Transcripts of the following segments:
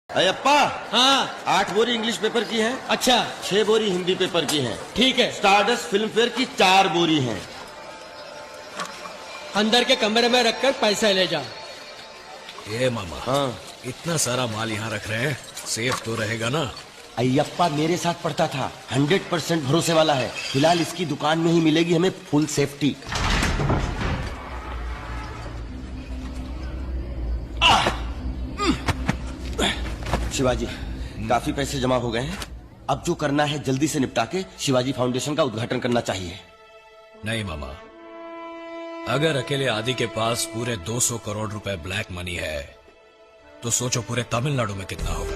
अयप्पा, हाँ 8 बोरी English paper की है, अच्छा 6 बोरी हिंदी पेपर की है। ठीक है। स्टारडस्ट फिल्म फेयर की 4 बोरी है। अंदर के कमरे में रखकर पैसा ले जा। ये मामा, हाँ इतना सारा माल यहाँ रख रहे हैं, सेफ तो रहेगा ना? अयप्पा मेरे साथ पढ़ता था, 100% भरोसे वाला है। फिलहाल इसकी दुकान में ही मिलेगी हमें फुल सेफ्टी। शिवाजी, काफी पैसे जमा हो गए हैं। अब जो करना है जल्दी से निपटा के शिवाजी फाउंडेशन का उद्घाटन करना चाहिए। नहीं मामा, अगर अकेले आदि के पास पूरे 200 करोड़ रुपए ब्लैक मनी है तो सोचो पूरे तमिलनाडु में कितना होगा,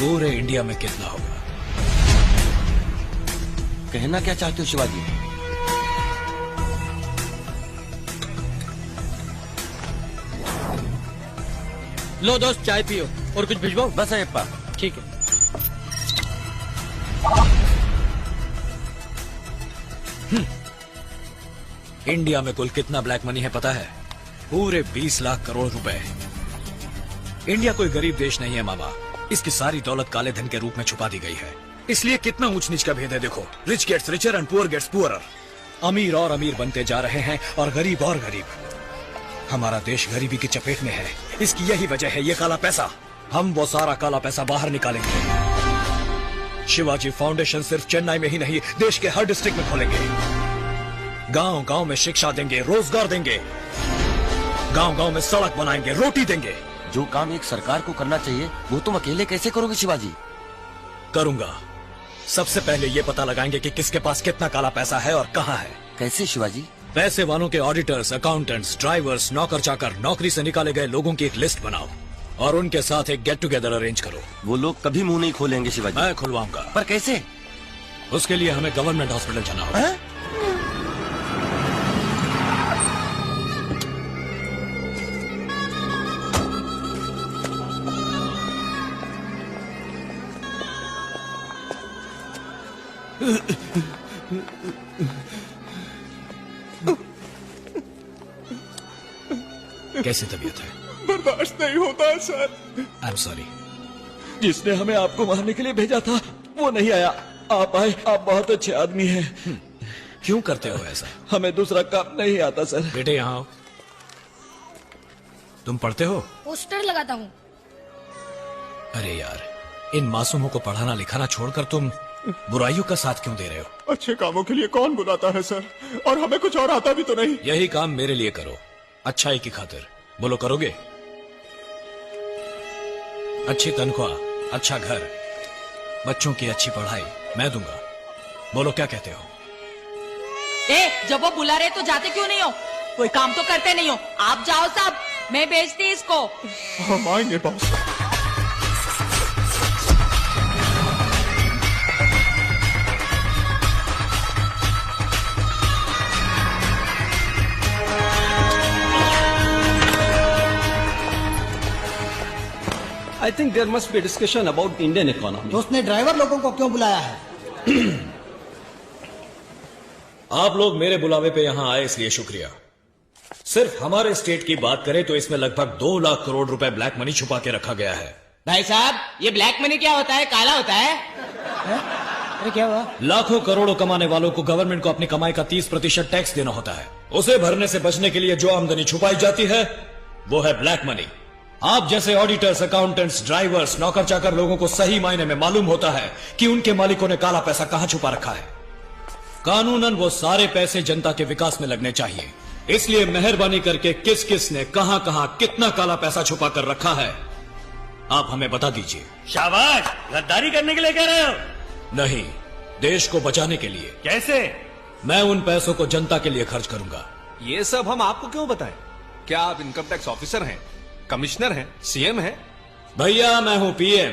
पूरे इंडिया में कितना होगा। कहना क्या चाहते हो शिवाजी? लो दोस्त, चाय पियो और कुछ भिजवाओ। बस अयप्पा। ठीक है। इंडिया में कुल कितना ब्लैक मनी है पता है? पूरे 20 लाख करोड़ रुपए। इंडिया कोई गरीब देश नहीं है मामा, इसकी सारी दौलत काले धन के रूप में छुपा दी गई है। इसलिए कितना ऊंच नीच का भेद है देखो। Rich gets richer and poor gets poorer. अमीर और अमीर बनते जा रहे हैं और गरीब और गरीब। हमारा देश गरीबी की चपेट में है, इसकी यही वजह है ये काला पैसा। हम वो सारा काला पैसा बाहर निकालेंगे। शिवाजी फाउंडेशन सिर्फ चेन्नई में ही नहीं, देश के हर डिस्ट्रिक्ट में खोलेंगे। गांव गांव में शिक्षा देंगे, रोजगार देंगे, गांव गांव में सड़क बनाएंगे, रोटी देंगे। जो काम एक सरकार को करना चाहिए वो तुम अकेले कैसे करोगे शिवाजी? करूंगा। सबसे पहले ये पता लगाएंगे कि किसके पास कितना काला पैसा है और कहां है। कैसे शिवाजी? पैसे वालों के ऑडिटर्स, अकाउंटेंट्स, ड्राइवर्स, नौकर चाकर, नौकरी से निकाले गए लोगों की एक लिस्ट बनाओ और उनके साथ एक गेट टुगेदर अरेंज करो। वो लोग कभी मुंह नहीं खोलेंगे शिवाजी। मैं खुलवाऊंगा। पर कैसे? उसके लिए हमें गवर्नमेंट हॉस्पिटल जाना होगा। है? कैसी तबीयत है? बर्दाश्त नहीं होता सर। I am sorry. जिसने हमें आपको मारने के लिए भेजा था वो नहीं आया। आप आए, आप बहुत अच्छे आदमी हैं। क्यों करते हो ऐसा? हमें दूसरा काम नहीं आता सर। बेटे यहाँ आओ। तुम पढ़ते हो? पोस्टर लगाता हूँ। अरे यार, इन मासूमों को पढ़ाना लिखाना छोड़कर तुम बुराइयों का साथ क्यों दे रहे हो? अच्छे कामों के लिए कौन बुलाता है सर, और हमें कुछ और आता भी तो नहीं। यही काम मेरे लिए करो, अच्छाई की खातिर। बोलो करोगे? अच्छी तनख्वाह, अच्छा घर, बच्चों की अच्छी पढ़ाई मैं दूंगा। बोलो क्या कहते हो? जब वो बुला रहे तो जाते क्यों नहीं हो? कोई काम तो करते नहीं हो। आप जाओ साहब, मैं भेजती इसको। हम आएंगे boss. I think there must be a discussion about Indian economy. तो उसने ड्राइवर लोगों को क्यों बुलाया है? आप लोग मेरे बुलावे पे यहाँ आए इसलिए शुक्रिया। सिर्फ हमारे स्टेट की बात करें तो इसमें लगभग 2 लाख करोड़ रुपए ब्लैक मनी छुपा के रखा गया है। भाई साहब, ये ब्लैक मनी क्या होता है? काला होता है? अरे क्या हुआ? लाखों करोड़ों कमाने वालों को गवर्नमेंट को अपनी कमाई का 30% टैक्स देना होता है। उसे भरने से बचने के लिए जो आमदनी छुपाई जाती है वो है ब्लैक मनी। आप जैसे ऑडिटर्स, अकाउंटेंट्स, ड्राइवर्स, नौकर चाकर लोगों को सही मायने में मालूम होता है कि उनके मालिकों ने काला पैसा कहां छुपा रखा है। कानूनन वो सारे पैसे जनता के विकास में लगने चाहिए। इसलिए मेहरबानी करके किस किस ने कहां कहां कितना काला पैसा छुपा कर रखा है आप हमें बता दीजिए। शाबाश, गद्दारी करने के लिए कह रहे हो? नहीं, देश को बचाने के लिए। कैसे? मैं उन पैसों को जनता के लिए खर्च करूंगा। ये सब हम आपको क्यों बताएं? क्या आप इनकम टैक्स ऑफिसर हैं, कमिश्नर हैं, सीएम हैं? भैया मैं हूं पीएम।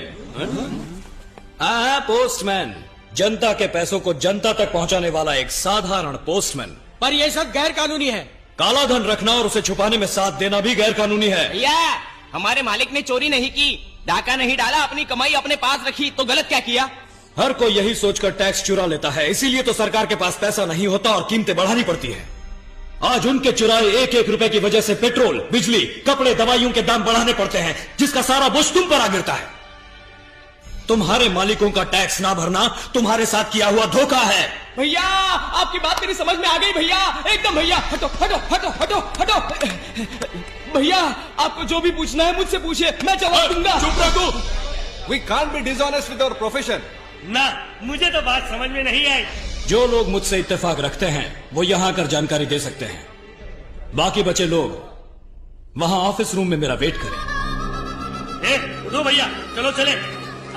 पोस्टमैन, जनता के पैसों को जनता तक पहुंचाने वाला एक साधारण पोस्टमैन। पर ये सब गैर कानूनी है। काला धन रखना और उसे छुपाने में साथ देना भी गैर कानूनी है। भैया, हमारे मालिक ने चोरी नहीं की, डाका नहीं डाला, अपनी कमाई अपने पास रखी, तो गलत क्या किया? हर कोई यही सोचकर टैक्स चुरा लेता है, इसीलिए तो सरकार के पास पैसा नहीं होता और कीमतें बढ़ानी पड़ती है। आज उनके चुराए एक एक रुपए की वजह से पेट्रोल, बिजली, कपड़े, दवाइयों के दाम बढ़ाने पड़ते हैं, जिसका सारा बोझ तुम पर आ गिरता है। तुम्हारे मालिकों का टैक्स ना भरना तुम्हारे साथ किया हुआ धोखा है। भैया आपकी बात मेरी समझ में आ गई भैया, एकदम भैया। हटो हटो हटो हटो हटो। भैया आपको जो भी पूछना है मुझसे पूछिए, मैं जवाब दूंगा। चुप रहो। We can't be dishonest with our profession. ना, मुझे तो बात समझ में नहीं आई। जो लोग मुझसे इत्तेफाक रखते हैं वो यहां आकर जानकारी दे सकते हैं, बाकी बचे लोग वहां ऑफिस रूम में मेरा वेट करें। उठो भैया, चलो चले,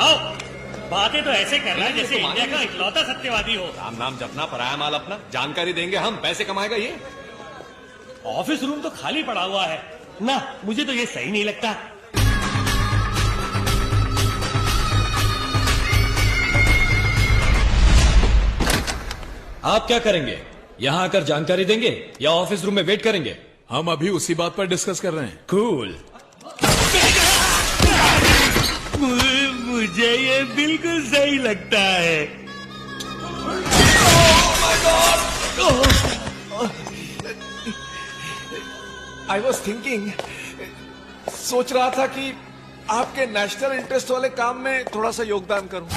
आओ। बातें तो ऐसे कर रहा है जैसे इंडिया का इकलौता सत्यवादी हो। राम नाम जपना, पराया माल अपना। जानकारी देंगे हम, पैसे कमाएगा ये। ऑफिस रूम तो खाली पड़ा हुआ है ना, मुझे तो ये सही नहीं लगता। आप क्या करेंगे? यहां आकर जानकारी देंगे या ऑफिस रूम में वेट करेंगे? हम अभी उसी बात पर डिस्कस कर रहे हैं। कूल। मुझे ये बिल्कुल सही लगता है। आई वॉज थिंकिंग, सोच रहा था कि आपके नेशनल इंटरेस्ट वाले काम में थोड़ा सा योगदान करूं।